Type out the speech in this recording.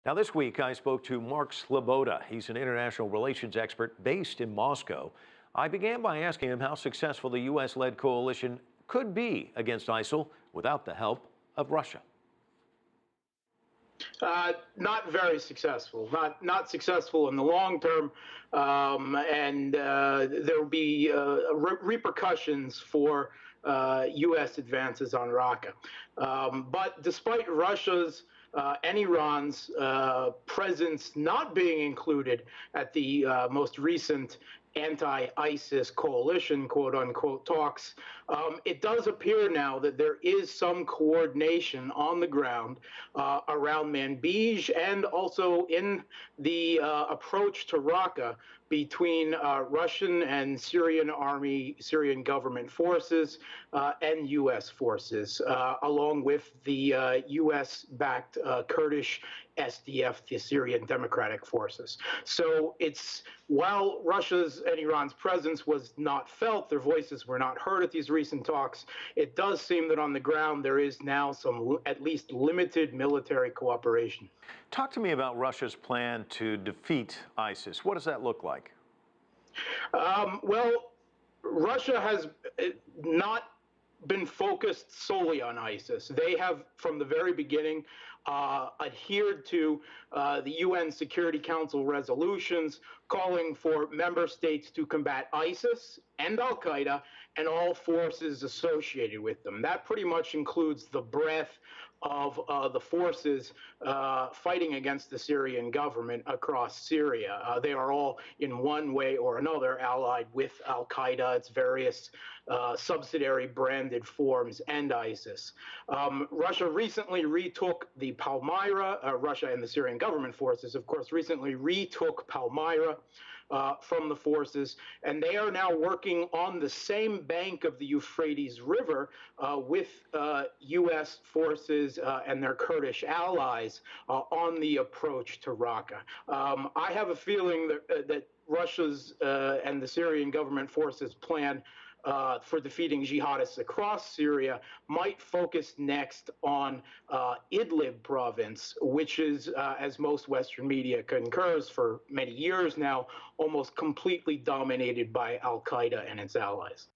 Now, this week, I spoke to Mark Sleboda. He's an international relations expert based in Moscow. I began by asking him how successful the U.S.-led coalition could be against ISIL without the help of Russia. Not very successful. Not successful in the long term, and there will be repercussions for U.S. advances on Raqqa. But despite Russia's and Iran's presence not being included at the most recent anti-ISIS coalition, quote unquote, talks, it does appear now that there is some coordination on the ground around Manbij and also in the approach to Raqqa between Russian and Syrian government forces and U.S. forces, along with the U.S.-backed Kurdish SDF, the Syrian Democratic Forces. So while Russia's and Iran's presence was not felt, their voices were not heard at these recent talks, it does seem that on the ground there is now some at least limited military cooperation. Talk to me about Russia's plan to defeat ISIS. What does that look like? Well, Russia has not been focused solely on ISIS. They have, from the very beginning, adhered to the UN Security Council resolutions calling for member states to combat ISIS and Al-Qaeda and all forces associated with them. That pretty much includes the breadth of the forces fighting against the Syrian government across Syria. They are all, in one way or another, allied with Al-Qaeda, its various subsidiary branded forms, and ISIS. Russia recently retook the Palmyra, Russia and the Syrian government forces, of course, recently retook Palmyra from the forces, and they are now working on the same bank of the Euphrates River with U.S. forces and their Kurdish allies on the approach to Raqqa. I have a feeling that Russia's and the Syrian government forces plan for defeating jihadists across Syria might focus next on Idlib province, which is, as most Western media concurs, for many years now, almost completely dominated by Al-Qaeda and its allies.